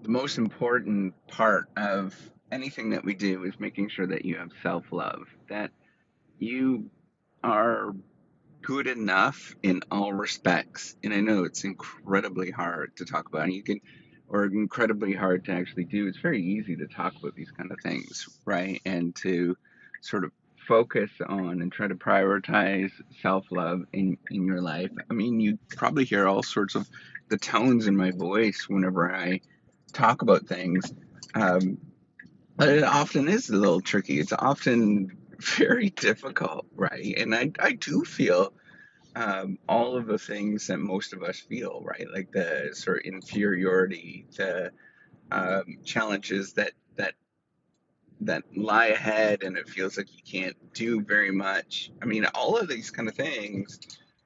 the most important part of anything that we do is making sure that you have self-love, that you are good enough in all respects. And I know it's incredibly hard to talk about, and or incredibly hard to actually do. It's very easy to talk about these kind of things, right? And to sort of focus on and try to prioritize self-love in your life. I mean, you probably hear all sorts of the tones in my voice whenever I talk about things. Um, but it often is a little tricky. It's often very difficult, right? And I do feel all of the things that most of us feel, right? Like the sort of inferiority, the challenges that lie ahead, and it feels like you can't do very much. I mean, all of these kind of things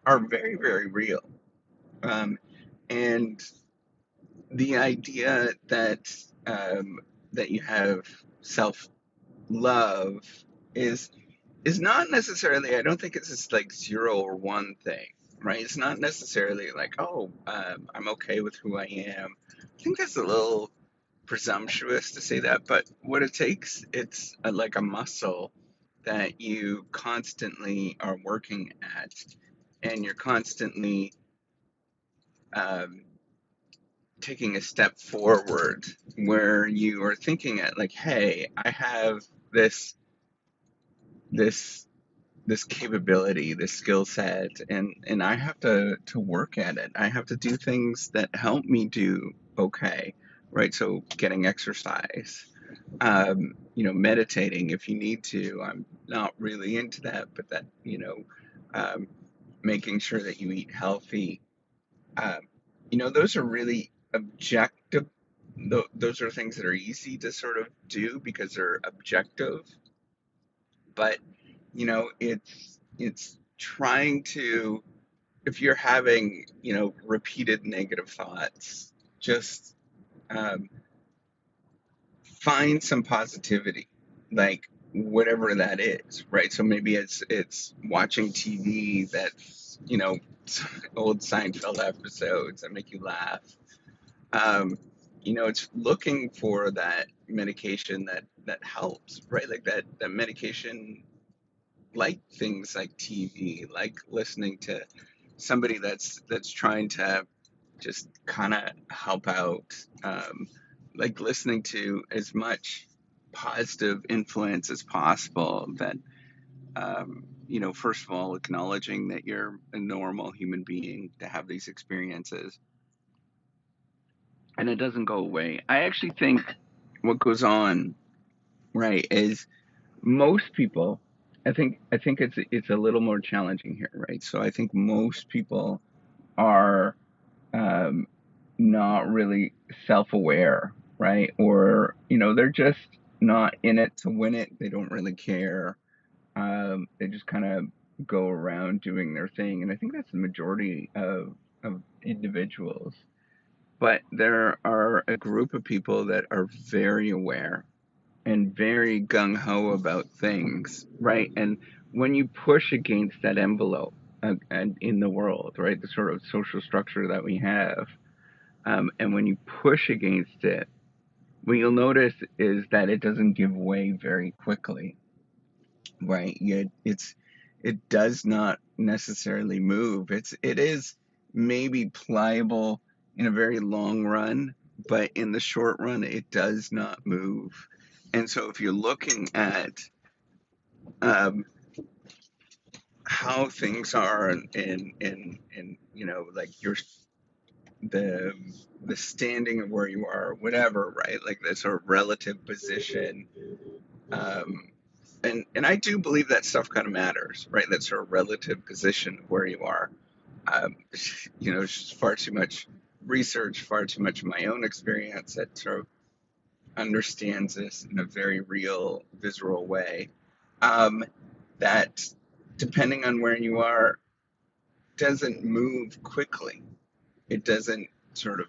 are very, very real. Um, and the idea that you have self love is is not necessarily, I don't think it's just like zero or one thing, right? It's not necessarily like, oh, I'm okay with who I am. I think that's a little presumptuous to say that, but what it takes, it's like a muscle that you constantly are working at, and you're constantly um, taking a step forward where you are thinking at like, hey, I have this this capability, this skill set, and I have to work at it. I have to do things that help me do okay, right? So getting exercise, meditating if you need to. I'm not really into that, but that um, making sure that you eat healthy. Um, those are really objective. Those are things that are easy to sort of do because they're objective, but it's trying to, if you're having repeated negative thoughts, just um, find some positivity, like whatever that is, right? So maybe it's watching TV that's old Seinfeld episodes that make you laugh. um, it's looking for that medication that helps, right? Like that medication, like things like TV, like listening to somebody that's trying to just kind of help out, like listening to as much positive influence as possible. That first of all, acknowledging that you're a normal human being to have these experiences, and it doesn't go away. I actually think what goes on, right, is most people, I think it's a little more challenging here, right? So I think most people are um, not really self-aware, right? Or they're just not in it to win it. They don't really care. They just kind of go around doing their thing, and I think that's the majority of individuals. But there are a group of people that are very aware and very gung ho about things, right? And when you push against that envelope, and in the world, right, the sort of social structure that we have, and when you push against it, what you'll notice is that it doesn't give way very quickly, right? It does not necessarily move. It is maybe pliable in a very long run, but in the short run, it does not move. And so if you're looking at um, how things are in like the the standing of where you are, whatever, right? Like the sort of relative position. Um, and I do believe that stuff kind of matters, right? That sort of relative position of where you are. Um, it's just far too much research, far too much of my own experience that sort of understands this in a very real, visceral way. Um, that depending on where you are, doesn't move quickly. It doesn't sort of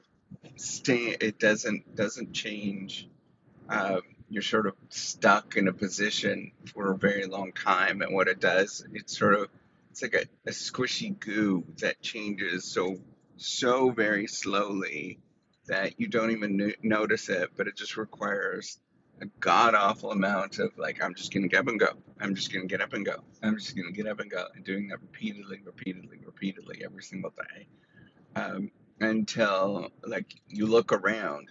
stay. It doesn't change. You're sort of stuck in a position for a very long time, and what it does, it's like a squishy goo that changes so very slowly, that you don't even notice it, but it just requires a god awful amount of like, I'm just gonna get up and go. I'm just gonna get up and go. I'm just gonna get up and go, and doing that repeatedly, repeatedly, repeatedly every single day, um, until like you look around,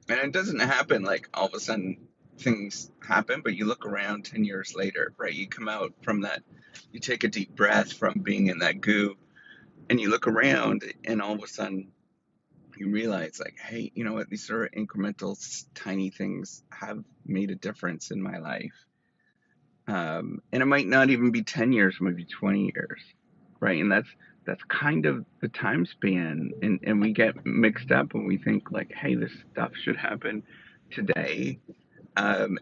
and it doesn't happen like all of a sudden things happen, but you look around 10 years later, right? You come out from that, you take a deep breath from being in that goo, and you look around, and all of a sudden you realize like, hey, you know what, these sort of incremental tiny things have made a difference in my life, and it might not even be 10 years, it might be 20 years, right? And that's kind of the time span, and we get mixed up and we think like, hey, this stuff should happen today.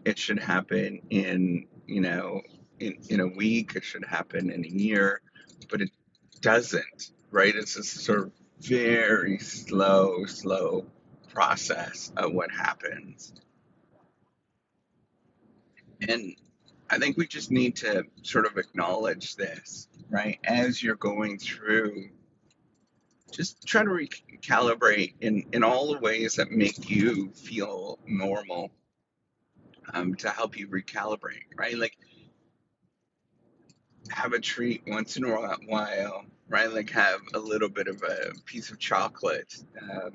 It should happen in, in a week, it should happen in a year, but it doesn't, right? It's this sort of very slow process of what happens. And I think we just need to sort of acknowledge this, right? As you're going through, just try to recalibrate in all the ways that make you feel normal, to help you recalibrate, right? Like, have a treat once in a while, right? Like, have a little bit of a piece of chocolate, have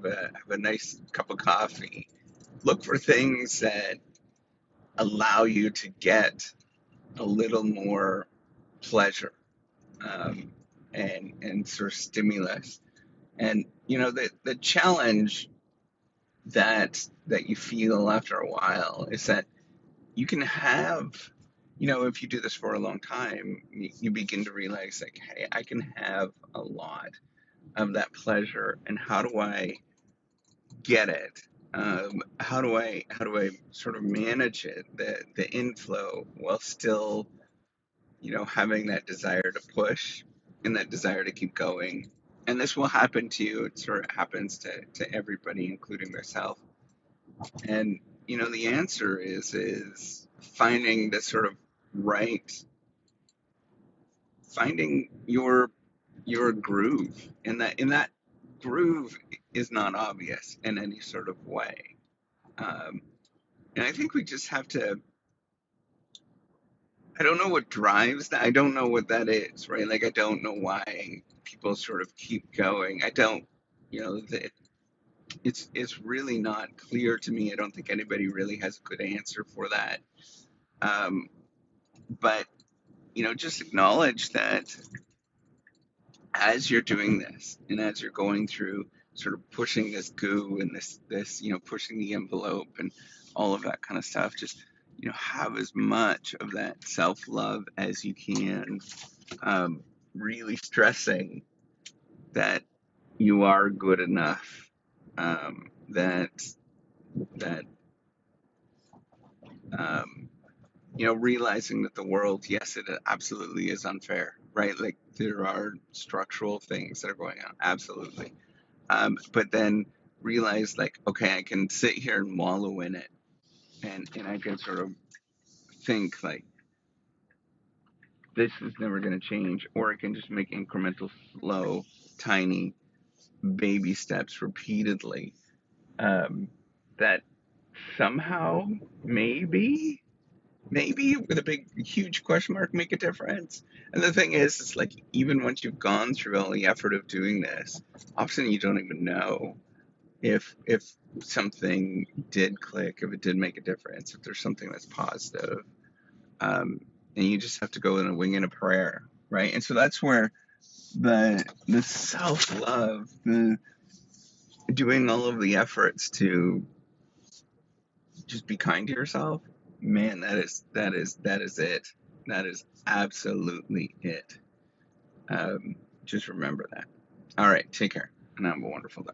a nice cup of coffee. Look for things that allow you to get a little more pleasure, and sort of stimulus. And the challenge that you feel after a while is that you can have, if you do this for a long time, you begin to realize like, hey, I can have a lot of that pleasure, and how do I get it? How do I sort of manage it, the inflow, while still, having that desire to push and that desire to keep going. And this will happen to you. It sort of happens to everybody, including myself. And the answer is finding the sort of right, finding your groove. And that groove is not obvious in any sort of way. Um, and I think we just have to. I don't know what drives that. I don't know what that is, right? Like, I don't know why people sort of keep going. I don't, it's really not clear to me. I don't think anybody really has a good answer for that. Um, but just acknowledge that as you're doing this, and as you're going through sort of pushing this goo, and this pushing the envelope and all of that kind of stuff, just have as much of that self-love as you can, um, really stressing that you are good enough, that that um, realizing that the world, yes, it absolutely is unfair, right? Like, there are structural things that are going on, absolutely. But then realize like, okay, I can sit here and wallow in it, and I can sort of think like, this is never going to change, or I can just make incremental, slow, tiny baby steps repeatedly, that somehow, maybe with a big huge question mark, make a difference. And the thing is, it's like, even once you've gone through all the effort of doing this, often you don't even know if something did click, if it did make a difference, if there's something that's positive. um, and you just have to go in a wing and a prayer, right? And so that's where the self love, the doing all of the efforts to just be kind to yourself, man, that is it. That is absolutely it. Just remember that. All right, take care, and have a wonderful day.